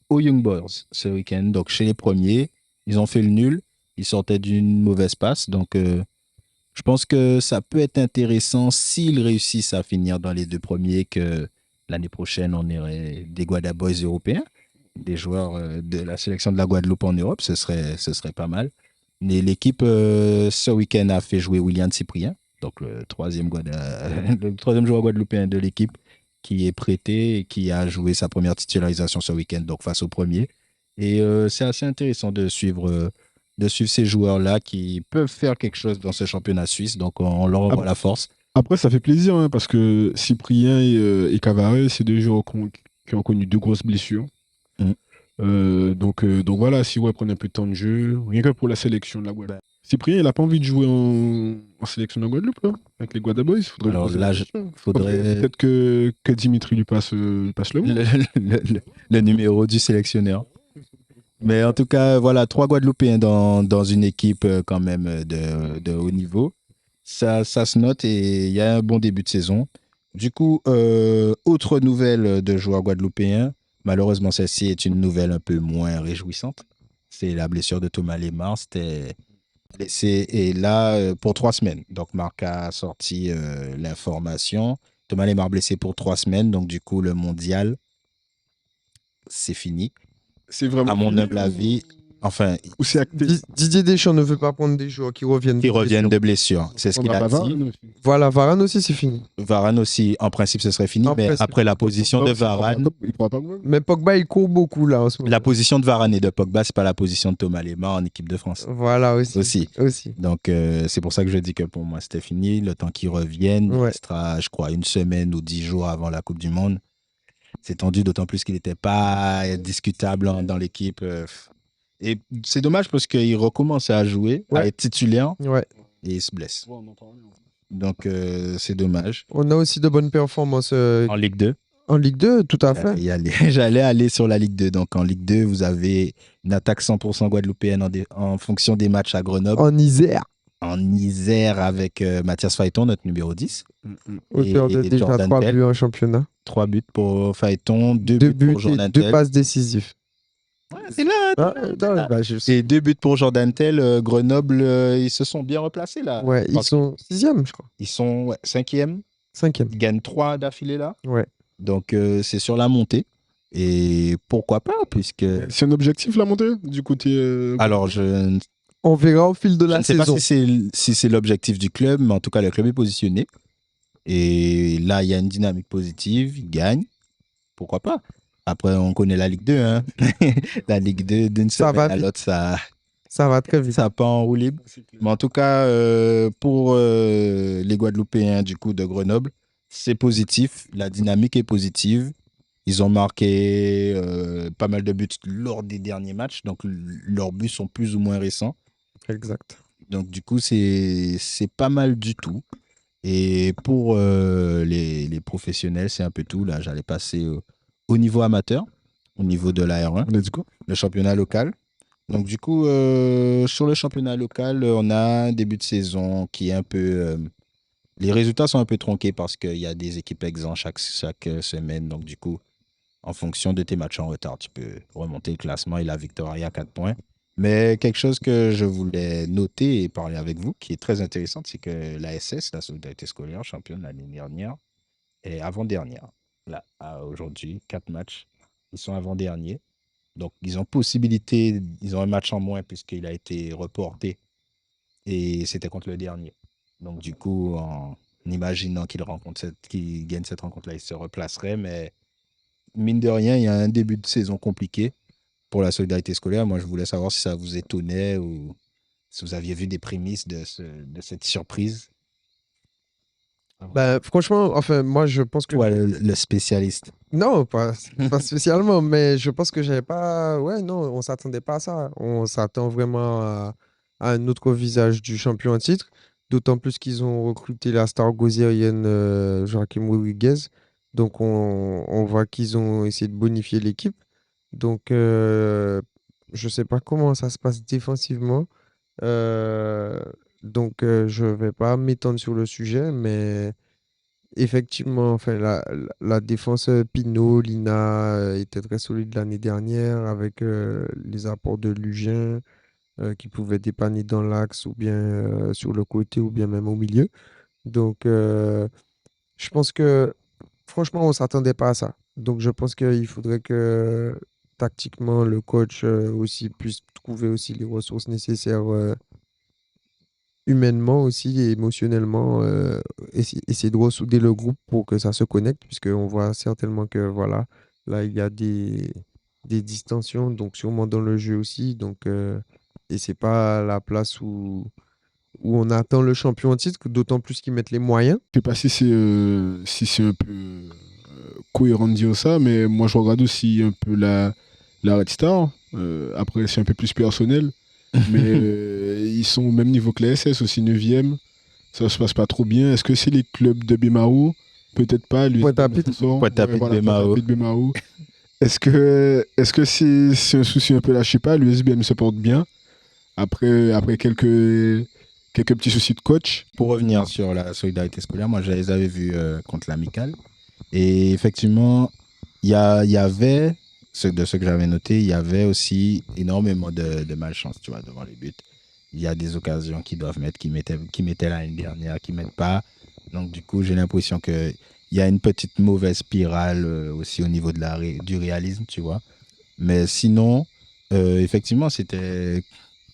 aux Young Boys ce week-end. Donc, chez les premiers, ils ont fait le nul. Ils sortaient d'une mauvaise passe. Donc, je pense que ça peut être intéressant s'ils réussissent à finir dans les 2 premiers, que l'année prochaine, on aurait des Guadaboys européens, des joueurs de la sélection de la Guadeloupe en Europe. Ce serait pas mal. Mais l'équipe, ce week-end, a fait jouer William Cyprien, donc le troisième joueur guadeloupéen de l'équipe, qui est prêté et qui a joué sa première titularisation ce week-end, donc face au premier. Et c'est assez intéressant de suivre ces joueurs-là qui peuvent faire quelque chose dans ce championnat suisse. Donc, on leur envoie la force. Après, ça fait plaisir, hein, parce que Cyprien et Cavaré, c'est 2 joueurs qui ont connu 2 grosses blessures. Donc voilà, si ouais, prenez un peu de temps de jeu, rien que pour la sélection de la Guadeloupe. Cyprien, il n'a pas envie de jouer en sélection de la Guadeloupe, hein, avec les Guadaboys. Alors là, faudrait peut-être que Dimitri lui passe le mot. le numéro du sélectionneur. Mais en tout cas, voilà, 3 Guadeloupéens dans une équipe quand même de haut niveau. Ça se note et il y a un bon début de saison. Du coup, autre nouvelle de joueurs guadeloupéens. Malheureusement, celle-ci est une nouvelle un peu moins réjouissante. C'est la blessure de Thomas Lemar. C'était blessé et là pour 3 semaines. Donc, Marc a sorti l'information. Thomas Lemar blessé pour 3 semaines. Donc, du coup, le mondial, c'est fini. C'est vraiment. À mon humble avis, enfin. Ou c'est acté. Didier Deschamps ne veut pas prendre des joueurs qui reviennent de blessure. C'est ce qu'il a dit. Voilà, Varane aussi, c'est fini. Varane aussi, en principe, ce serait fini. Mais après la position de Varane. Mais Pogba, il court beaucoup là en ce moment. La position de Varane et de Pogba, c'est pas la position de Thomas Lemar en équipe de France. Voilà, aussi. Donc, c'est pour ça que je dis que pour moi, c'était fini. Le temps qu'ils reviennent, il restera, je crois, 1 semaine ou 10 jours avant la Coupe du Monde. C'est tendu, d'autant plus qu'il n'était pas discutable dans l'équipe. Et c'est dommage parce qu'il recommence à jouer, à être titulaire, et il se blesse. Donc, c'est dommage. On a aussi de bonnes performances. En Ligue 2. En Ligue 2, tout à fait. J'allais aller sur la Ligue 2. Donc, en Ligue 2, vous avez une attaque 100% guadeloupéenne en fonction des matchs à Grenoble. En Isère. En Isère avec Mathias Phaéton, notre numéro 10. Auteur de déjà 3 buts en championnat. 3 buts pour Phaéton, 2 buts pour Jordan Tell. 2 passes décisives. Ouais, c'est là. Et 2 buts pour Jordan Tell. Grenoble, ils se sont bien replacés là. Ouais, ils sont 6e, je crois. Ils sont 5e. 5e. Ils gagnent 3 d'affilée là. Ouais. Donc, c'est sur la montée. Et pourquoi pas, puisque. C'est un objectif la montée du côté. Alors, on verra au fil de la saison. Je ne sais pas si c'est l'objectif du club, mais en tout cas, le club est positionné. Et là, il y a une dynamique positive. Ils gagnent. Pourquoi pas? Après, on connaît la Ligue 2, hein. La Ligue 2, d'une Ça va semaine à vite. l'autre, Ça va très vite. ça part en roue libre. Mais en tout cas, pour les Guadeloupéens du coup de Grenoble, c'est positif. La dynamique est positive. Ils ont marqué pas mal de buts lors des derniers matchs. Donc, leurs buts sont plus ou moins récents. Exact. Donc, du coup, c'est pas mal du tout. Et pour les professionnels, c'est un peu tout. Là, j'allais passer au niveau amateur, au niveau de la R1, Let's go. le championnat local. Donc, du coup, sur le championnat local, on a un début de saison qui est un peu. Les résultats sont un peu tronqués parce qu'il y a des équipes exemptes chaque semaine. Donc, du coup, en fonction de tes matchs en retard, tu peux remonter le classement et la victoire à 4 points. Mais quelque chose que je voulais noter et parler avec vous, qui est très intéressant, c'est que la SS, la Solidarité Scolaire, championne l'année dernière, et avant-dernière. Là, aujourd'hui, 4 matchs, ils sont avant-derniers. Donc, ils ont un match en moins puisqu'il a été reporté et c'était contre le dernier. Donc, du coup, en imaginant qu'ils gagnent cette rencontre-là, ils se replaceraient. Mais mine de rien, il y a un début de saison compliqué pour la Solidarité Scolaire. Moi, je voulais savoir si ça vous étonnait ou si vous aviez vu des prémices de cette surprise. Ben, franchement, enfin, moi, je pense que. Ouais, le spécialiste. Non, pas spécialement, mais je pense que j'avais pas. Ouais, non, on s'attendait pas à ça. On s'attend vraiment à un autre visage du champion en titre. D'autant plus qu'ils ont recruté la star gozérienne Joaquim Rodriguez. Donc, on voit qu'ils ont essayé de bonifier l'équipe. Donc, je sais pas comment ça se passe défensivement. Euh, donc, je vais pas m'étendre sur le sujet, mais. Effectivement, enfin, la défense Pinot, Lina était très solide l'année dernière avec les apports de Lugin qui pouvaient dépanner dans l'axe ou bien sur le côté ou bien même au milieu. Donc, je pense que franchement, on ne s'attendait pas à ça. Donc, je pense qu'il faudrait que tactiquement, le coach aussi puisse trouver aussi les ressources nécessaires humainement aussi et émotionnellement, essayer de ressouder le groupe pour que ça se connecte, puisqu'on voit certainement que voilà, là, il y a des distensions, donc sûrement dans le jeu aussi. Donc, et c'est pas la place où on attend le champion en titre, d'autant plus qu'ils mettent les moyens. Je sais pas si c'est un peu cohérent de dire ça, mais moi je regarde aussi un peu la Red Star. Après, c'est un peu plus personnel, mais ils sont au même niveau que la SS, aussi 9e. Ça se passe pas trop bien. Est-ce que c'est les clubs de Bemao? Peut-être pas. Pointe-à-Pitre. Pointe-à-Pitre, Bemao. Bemao. Est-ce que c'est un souci un peu là? Je sais pas. L'USBM se porte bien. Après quelques petits soucis de coach. Pour revenir sur la Solidarité Scolaire, moi, je les avais vus contre l'Amicale. Et effectivement, il y avait, de ce que j'avais noté, il y avait aussi énormément de malchance, tu vois, devant les buts. Il y a des occasions qu'ils doivent mettre, qui mettaient l'année dernière, qui ne mettent pas. Donc, du coup, j'ai l'impression qu'il y a une petite mauvaise spirale aussi au niveau du réalisme, tu vois. Mais sinon, effectivement, c'était...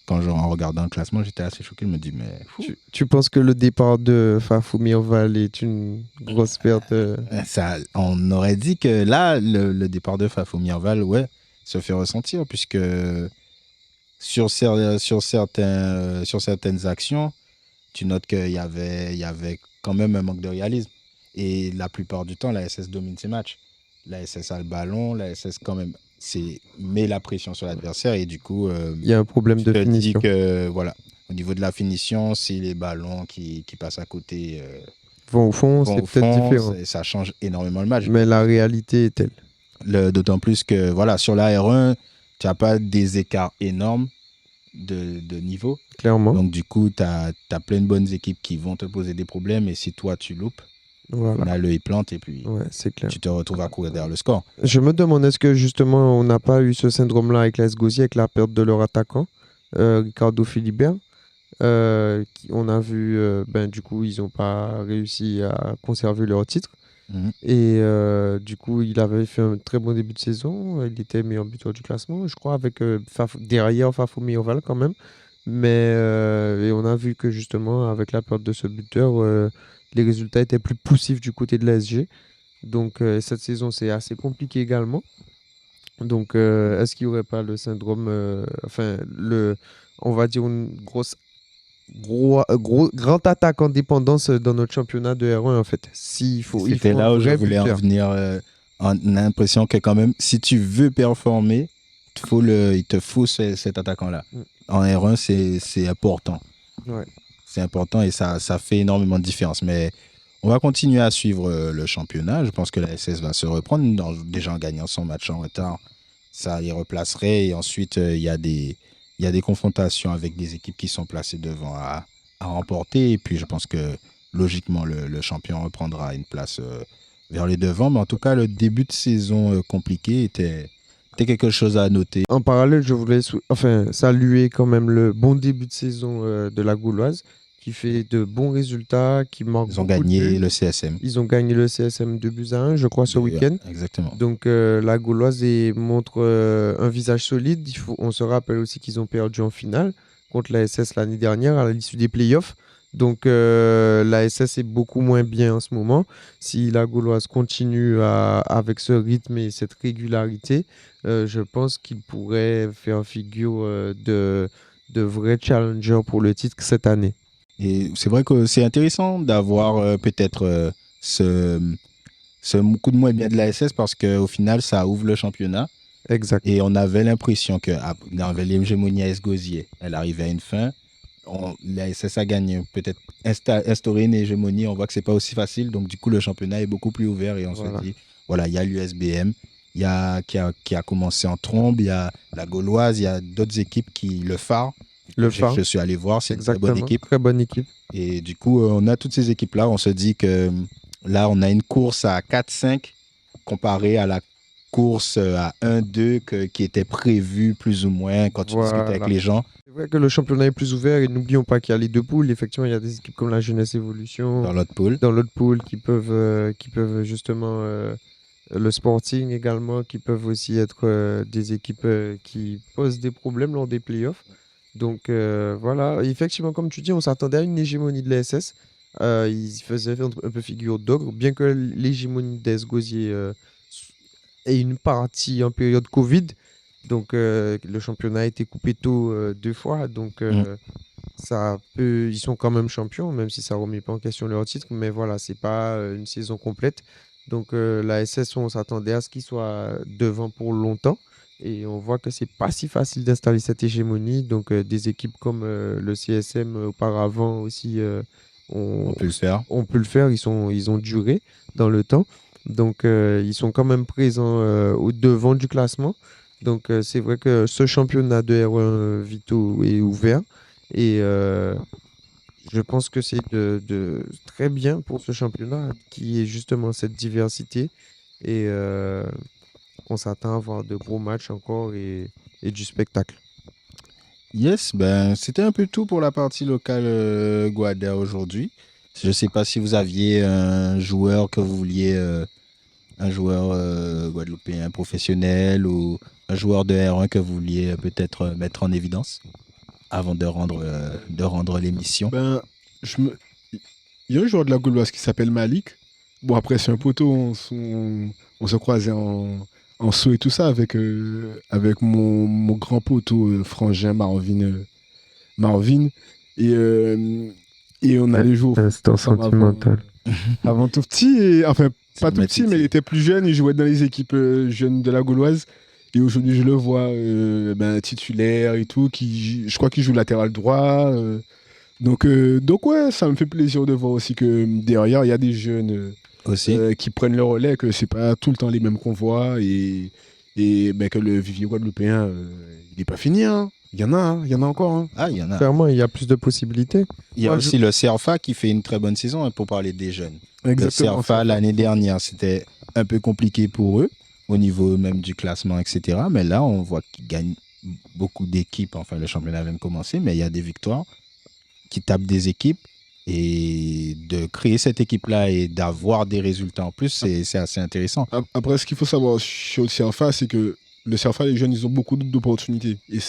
en regardant le classement, j'étais assez choqué. Je me dis, mais fou. Tu penses que le départ de Fafou Mirval est une grosse perte On aurait dit que là, le départ de Fafou Mirval, ouais, se fait ressentir, puisque sur certaines actions, tu notes qu'il y avait quand même un manque de réalisme. Et la plupart du temps, la SS domine ses matchs. La SS a le ballon, la SS quand même met la pression sur l'adversaire et du coup, il y a un problème tu de te dis finition. que voilà, au niveau de la finition, si les ballons qui passent à côté Vont au fond, vont c'est au peut-être fond, différent. ça change énormément le match. Mais la réalité est telle. D'autant plus que voilà, sur la R1, tu n'as pas des écarts énormes de niveau. Clairement. Donc du coup, tu as plein de bonnes équipes qui vont te poser des problèmes et si toi tu loupes, Voilà. on a l'œil plante et puis Ouais, c'est clair. tu te retrouves à courir derrière le score. Je me demande, est-ce que justement, on n'a pas eu ce syndrome-là avec l'AS Gauzier, avec la perte de leur attaquant, Ricardo Philibert, on a vu, du coup, ils n'ont pas réussi à conserver leur titre. Mhm. Et du coup, il avait fait un très bon début de saison. Il était meilleur buteur du classement, je crois, avec derrière Fafou Mioval quand même. Mais et on a vu que justement, avec la perte de ce buteur, les résultats étaient plus poussifs du côté de l'ASG. Donc cette saison, c'est assez compliqué également. Donc, est-ce qu'il n'y aurait pas le syndrome, on va dire une grande attaque en dépendance dans notre championnat de R1 en fait. Il C'était faut là un où je vrai voulais en buteur. venir. On a l'impression que quand même, si tu veux performer, il te faut cet attaquant-là. Mm. En R1, c'est important. Ouais. C'est important et ça fait énormément de différence. Mais on va continuer à suivre le championnat. Je pense que la SS va se reprendre. Déjà en gagnant son match en retard, ça les replacerait. Et ensuite, il y a des confrontations avec des équipes qui sont placées devant à remporter. Et puis, je pense que logiquement, le champion reprendra une place vers les devants. Mais en tout cas, le début de saison compliqué était quelque chose à noter. En parallèle, je voulais saluer quand même le bon début de saison de la Gauloise qui fait de bons résultats, qui marque Ils ont beaucoup de gagné buts. le CSM. Ils ont gagné le CSM 2-1, je crois, ce week-end. Exactement. Donc la Gauloise montre un visage solide. On se rappelle aussi qu'ils ont perdu en finale contre la SS l'année dernière à l'issue des playoffs. Donc la SS est beaucoup moins bien en ce moment. Si la Gauloise continue avec ce rythme et cette régularité, je pense qu'il pourrait faire figure de vrais challengers pour le titre cette année. Et c'est vrai que c'est intéressant d'avoir peut-être ce coup de moins bien de la SS parce qu'au final, ça ouvre le championnat. Exact. Et on avait l'impression que dans l'hégémonie AS Gosier, elle arrivait à une fin. La SS a gagné, peut-être instauré une hégémonie. On voit que c'est pas aussi facile. Donc, du coup, le championnat est beaucoup plus ouvert. Et on se dit, voilà, il y a l'USBM qui a commencé en trombe. Il y a la Gauloise. Il y a d'autres équipes le Phare. Je suis allé voir. C'est une très bonne équipe. Très bonne équipe. Et du coup, on a toutes ces équipes-là. On se dit que là, on a une course à 4-5 comparée à la course à 1-2 qui était prévue plus ou moins quand tu discutes avec les gens. C'est vrai que le championnat est plus ouvert et n'oublions pas qu'il y a les deux poules. Effectivement, il y a des équipes comme la Jeunesse Évolution dans l'autre poule qui peuvent justement le Sporting également, qui peuvent aussi être des équipes qui posent des problèmes lors des playoffs. Donc voilà, effectivement, comme tu dis, on s'attendait à une hégémonie de la SS. Ils faisaient un peu figure d'ogre, bien que l'hégémonie d'AS Gosier ait une partie en période Covid. Donc le championnat a été coupé tôt 2 fois. Donc ils sont quand même champions, même si ça ne remet pas en question leur titre. Mais voilà, c'est pas une saison complète. Donc la SS, on s'attendait à ce qu'ils soient devant pour longtemps. Et on voit que c'est pas si facile d'installer cette hégémonie. Donc des équipes comme le CSM auparavant aussi on peut le faire. On peut le faire. Ils ont duré dans le temps. Donc ils sont quand même présents au devant du classement. Donc c'est vrai que ce championnat de R1 Vito est ouvert. Et je pense que c'est de très bien pour ce championnat qui est justement cette diversité. Et on s'attend à voir de gros matchs encore et du spectacle. Yes, c'était un peu tout pour la partie locale Guada aujourd'hui. Je ne sais pas si vous aviez un joueur que vous vouliez, un joueur guadeloupéen professionnel ou un joueur de R1 que vous vouliez peut-être mettre en évidence avant de rendre l'émission. Il y a un joueur de la Gauloise qui s'appelle Malik. Bon, après, c'est un poteau, on se croisait en saut et tout ça avec mon grand poteau frangin Marvin. Et on allait jouer au instant sentimental. Avant tout petit, enfin pas tout petit, mais il était plus jeune, il jouait dans les équipes jeunes de la Gauloise. Et aujourd'hui, je le vois titulaire et tout, je crois qu'il joue latéral droit. Donc ouais, ça me fait plaisir de voir aussi que derrière, il y a des jeunes qui prennent le relais, que c'est pas tout le temps les mêmes qu'on voit et que le vivier guadeloupéen, il n'est pas fini. Hein. Il y en a encore. Hein. Ah, il y en a. Clairement, il y a plus de possibilités. Il y a aussi le CRFA qui fait une très bonne saison pour parler des jeunes. Exactement. Le CRFA, l'année dernière, c'était un peu compliqué pour eux, au niveau même du classement, etc. Mais là, on voit qu'ils gagnent beaucoup d'équipes. Enfin, le championnat vient de commencer, mais il y a des victoires qui tapent des équipes. Et de créer cette équipe-là et d'avoir des résultats en plus, c'est assez intéressant. Après, ce qu'il faut savoir sur le CRFA, c'est que le CRFA, les jeunes, ils ont beaucoup d'opportunités. Et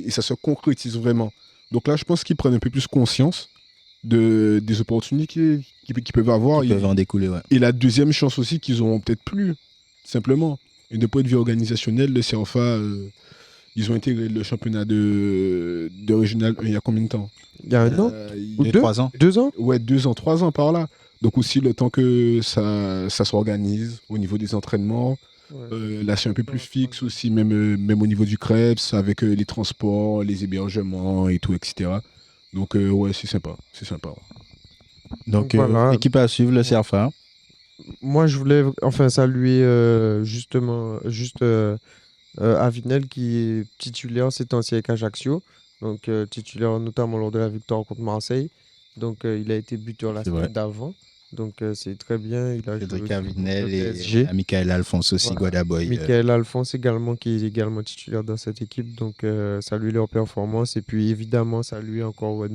ça se concrétise vraiment. Donc là, je pense qu'ils prennent un peu plus conscience des opportunités qu'ils peuvent avoir. Qui peuvent en découler, ouais. Et la deuxième chance aussi qu'ils n'auront peut-être plus, simplement. Et de point de vue organisationnel, le CFA, ils ont intégré le championnat de régional il y a combien de temps? Il y a un an ou 3 ans. 2 ans? Ouais, 2 ans, 3 ans par là. Donc aussi le temps que ça s'organise au niveau des entraînements. Là, c'est un peu plus fixe aussi, même au niveau du CREPS, avec les transports, les hébergements et tout, etc. Donc, ouais, c'est sympa. C'est sympa. Donc, voilà. équipe à suivre, le CFA. Moi, je voulais saluer Avinel qui est titulaire ces temps-ci avec Ajaccio. Donc, titulaire notamment lors de la victoire contre Marseille. Donc, il a été buteur la C'est vrai. semaine d'avant. Donc, c'est très bien. Il a Cédric joué contre Avinel le et PSG. Michael Alphonse aussi, Voilà. Guadaboy. Michael Alphonse également, qui est également titulaire dans cette équipe. Donc, saluer leur performance. Et puis, évidemment, saluer encore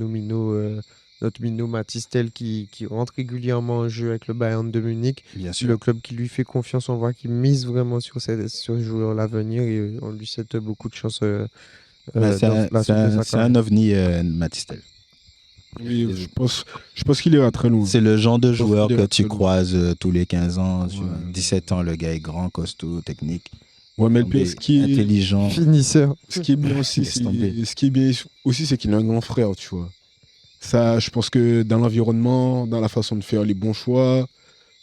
notre Mino Matistel qui rentre régulièrement en jeu avec le Bayern de Munich. Bien sûr. Le club qui lui fait confiance, on voit qu'il mise vraiment sur ce joueur à l'avenir et on lui souhaite beaucoup de chance. Mais c'est un ovni, Matistel. Oui, je pense qu'il ira très loin. C'est le genre de Je pense joueur qu'il que ira tu très loin. croises tous les 15 ans. Ouais. 17 ans, le gars est grand, costaud, technique. Ouais, mais le pire, intelligent. Finisseur. ce qui est bien aussi, Laisse tomber. c'est qu'il a un grand frère, tu vois. Ça, je pense que dans l'environnement, dans la façon de faire les bons choix,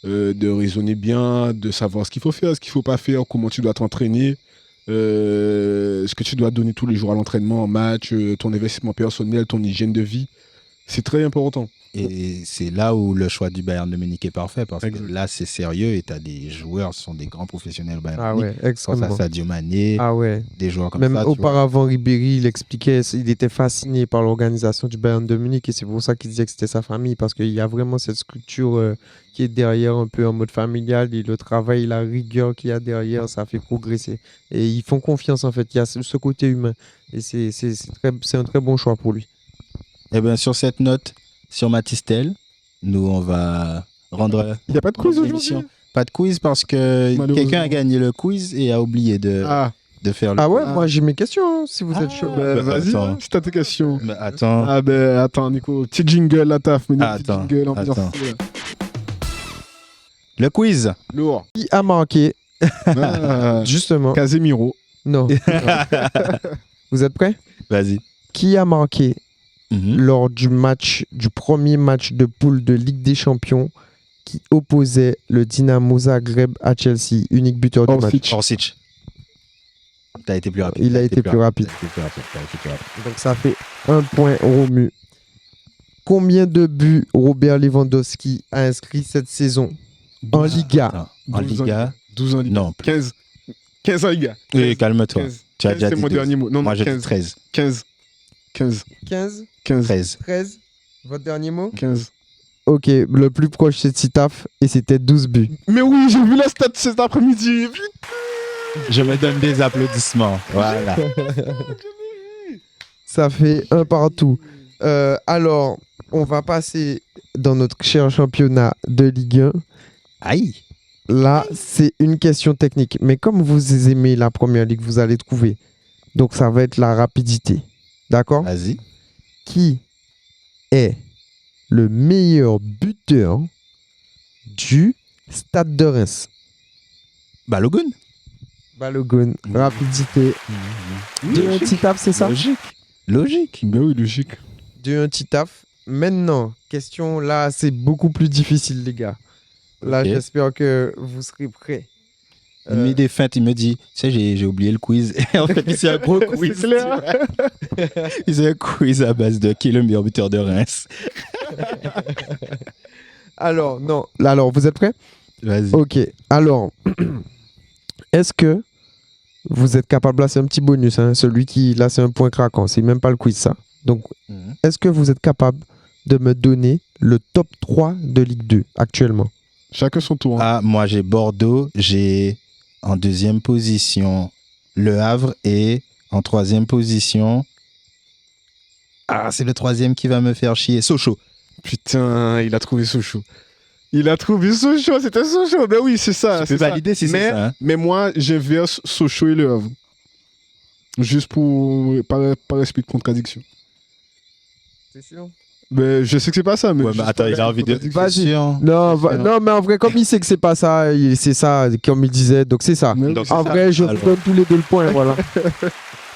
de raisonner bien, de savoir ce qu'il faut faire, ce qu'il faut pas faire, comment tu dois t'entraîner, ce que tu dois donner tous les jours à l'entraînement, en match, ton investissement personnel, ton hygiène de vie, c'est très important. Et c'est là où le choix du Bayern de Munich est parfait parce Exact. que là, c'est sérieux et tu as des joueurs, ce sont des grands professionnels au Bayern Ah de Munich. ouais, Je pense à extrêmement. Sadio Mané, Ah ouais. des joueurs comme Même ça. tu vois. auparavant, Ribéry, il expliquait, il était fasciné par l'organisation du Bayern de Munich et c'est pour ça qu'il disait que c'était sa famille parce qu'il y a vraiment cette structure qui est derrière un peu en mode familial et le travail, la rigueur qu'il y a derrière, ça fait progresser. Et ils font confiance en fait, il y a ce côté humain et c'est un très bon choix pour lui. Et bien, sur cette note, sur Matistel, nous, on va rendre Il n'y a pas de quiz l'émission. aujourd'hui. Pas de quiz parce que Malheureusement. quelqu'un a gagné le quiz et a oublié de faire le Ah ouais, Ah. moi j'ai mes questions hein, si vous êtes chaud. Bah, vas-y, attends. c'est ta question. Mais attends, Ah ben attends Nico, petit jingle là taf, mais petit Attends, jingle ambiance. attends. le quiz. Lourd. Qui a marqué Ah, justement Casemiro. Non. Vous êtes prêts? Vas-y. Qui a marqué Mhm. lors du premier match de poule de Ligue des Champions qui opposait le Dynamo Zagreb à Chelsea, unique buteur du match. Orsic. Orsic. T'as été plus rapide. Il a été plus rapide. T'as été plus rapide. T'as été plus rapide. Donc ça fait 1 point Romu. Combien de buts Robert Lewandowski a inscrit cette saison en Liga? Attends, en 12 ans. Liga. 12 ans Liga. Non. 15 ans Liga. Oui, calme-toi. 15. Tu as 15, déjà c'est dit mon 12. dernier mot. Non, Moi, non, j'ai dit 15. 13. 15. 15, 15. 13. votre dernier mot? 15. Ok, le plus proche c'est Titaf et c'était 12 buts. Mais oui, j'ai vu la stat cet après-midi. Je me donne des applaudissements. Voilà. Ça fait un partout. Alors, on va passer dans notre cher championnat de Ligue 1. Aïe. Là, c'est une question technique. Mais comme vous aimez la première ligue, vous allez trouver. Donc, ça va être la rapidité. D'accord? Vas-y. Qui est le meilleur buteur du Stade de Reims? Balogun. Balogun, rapidité. 2-1 Titaf, c'est ça? Logique. Ben oui, logique. 2-1 Titaf. Maintenant, question là, c'est beaucoup plus difficile, les gars. Là, Ok. j'espère que vous serez prêts. Il met des feintes, il me dit, tu sais, j'ai oublié le quiz. Et en fait, c'est un gros quiz. C'est clair. C'est un quiz à base de qui est le meilleur buteur de Reims. Alors, non. Alors, vous êtes prêts? Vas-y. Ok. Alors, est-ce que vous êtes capable, là, c'est un petit bonus, hein, celui qui, là, c'est un point craquant. C'est même pas le quiz, ça. Donc, Mhm. est-ce que vous êtes capable de me donner le top 3 de Ligue 2 actuellement? Chacun son tour. Ah, moi, j'ai Bordeaux. J'ai en deuxième position Le Havre. Et en troisième position... Ah, c'est le troisième qui va me faire chier. Sochaux. Putain, il a trouvé Sochaux. Il a trouvé Sochaux, c'était Sochaux. Ben oui, c'est ça. Tu c'est peux ça. valider si c'est mais, ça, hein. Mais moi, j'inverse Sochaux et Le Havre. Juste par esprit de contradiction. C'est sûr? Mais je sais que c'est pas ça, mais. Ouais, mais attends, il a envie de. Vas-y. Sûr. Non, non, mais en vrai, comme il sait que c'est pas ça, c'est ça, comme il disait, donc c'est ça. Mais Donc, oui, En ça. vrai, je vous Alors. donne tous les deux le point, voilà.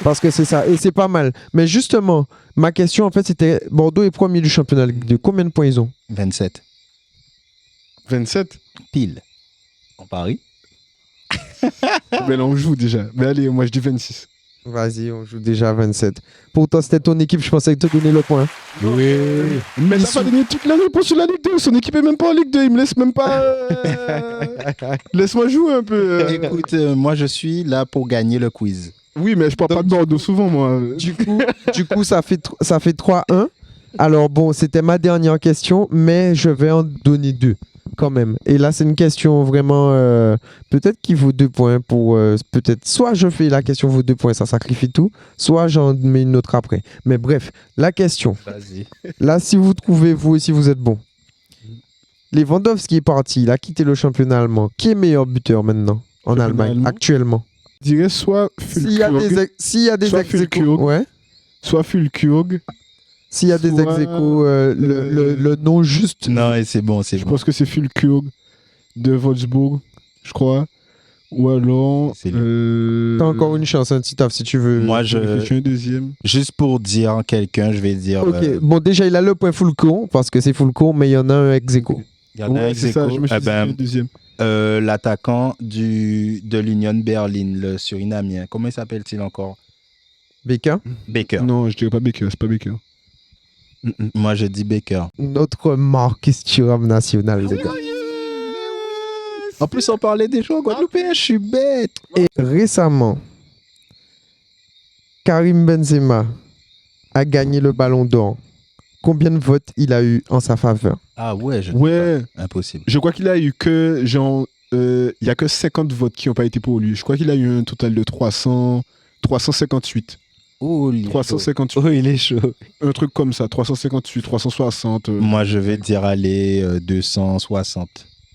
Parce que c'est ça, et c'est pas mal. Mais justement, ma question, en fait, c'était Bordeaux est premier du championnat Ligue 2. Combien de points ils ont? 27. 27. Pile. En Paris. Mais là, on joue déjà. Mais allez, moi je dis 26. Vas-y, on joue déjà à 27. Pourtant, c'était ton équipe, je pensais te donner le point. Oui. Mais Ils t'as sont- pas donné toute la réponse sur la Ligue 2. Son équipe est même pas en Ligue 2. Il me laisse même pas. Laisse-moi jouer un peu. Écoute, moi je suis là pour gagner le quiz. Oui, mais je parle pas de Bordeaux souvent, moi. Du coup, ça fait 3-1. Alors bon, c'était ma dernière question, mais je vais en donner 2 quand même. Et là, c'est une question vraiment peut-être qui vaut 2 points pour peut-être soit je fais la question vaut 2 points, ça sacrifie tout, soit j'en mets une autre après. Mais bref, la question. Vas-y. Là, si vous trouvez vous aussi vous êtes bon. Lewandowski est parti, il a quitté le championnat allemand. Qui est meilleur buteur maintenant en Championnat Allemagne allemand actuellement? Je dirais soit S'il y a Fulkrug, des soit ex-aequo- Fulkrug. ouais. soit Fulkrug. S'il y a des Soit, ex-aequo, le nom juste. Non, et c'est bon, c'est Je bon. pense que c'est Fulkrug de Wolfsburg, je crois. Ou alors. C'est T'as encore une chance, hein, Titaf, si tu veux. Moi, Je suis un deuxième. juste pour dire quelqu'un, je vais dire. Ok, bon, déjà, il a le point full con, parce que c'est full con, mais il y en a un ex-aequo. Il y en a un Ouais, c'est ça, ex-aequo. je me suis Eh dit ben, un deuxième. l'attaquant de l'Union Berlin, le Surinamien. Comment il s'appelle-t-il encore? Baker, Baker. Non, je dirais pas Baker, c'est pas Baker. Moi, je dis Baker. notre Marcus Thuram national, les gars. En plus, on parlait des joueurs guadeloupéens, je suis bête. Et récemment, Karim Benzema a gagné le ballon d'or. Combien de votes il a eu en sa faveur? Ah ouais, je Ouais, impossible. je crois qu'il a eu que, genre, il y a que 50 votes qui n'ont pas été pour lui. Je crois qu'il a eu un total de 358. Oh, il est chaud. 358. Oh, il est chaud. Un truc comme ça, 358, 360. Moi, je vais dire aller 260.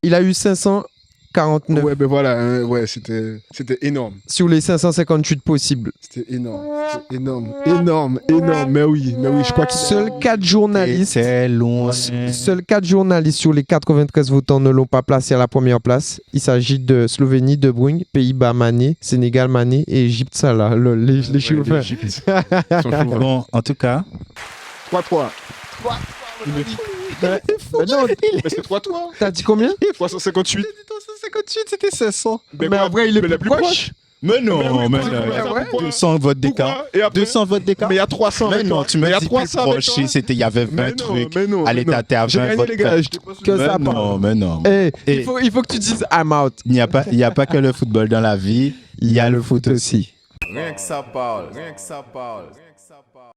Il a eu 549 Ouais, ben voilà, ouais, c'était énorme. sur les 558 possibles. C'était énorme. C'était énorme. Énorme, énorme. Mais oui, je crois qu'il Seuls 4 journalistes. C'est loin. Seuls 4 journalistes sur les 93 votants ne l'ont pas placé à la première place. Il s'agit de Slovénie, De Bruyne, Pays-Bas, Mané, Sénégal, Mané et Égypte, Salah. Les chauffeurs. Bon, en tout cas, 3-3. Mais non, Mais c'est 3-3. t'as dit combien? 358. 358, c'était 500. Mais après, il est mais la plus plus proche. Mais non, Mais oui, mais pourquoi, non. pourquoi 200 votes d'écart. Pourquoi Et après 200 votes d'écart. Mais il y a 300 Mais avec non, toi. tu Mais il y me a dis 300 plus avec proche. toi. Il y avait 20 Mais non, trucs. mais non. Allez, mais non. t'es à J'ai 20 gagné, votes les gars. près. j'étais pas sûr. Que Mais ça non, part. mais non. Eh, Et- il faut que tu dises I'm out. Il n'y a pas que le football dans la vie, il y a le foot aussi. Rien que ça parle, rien que ça parle.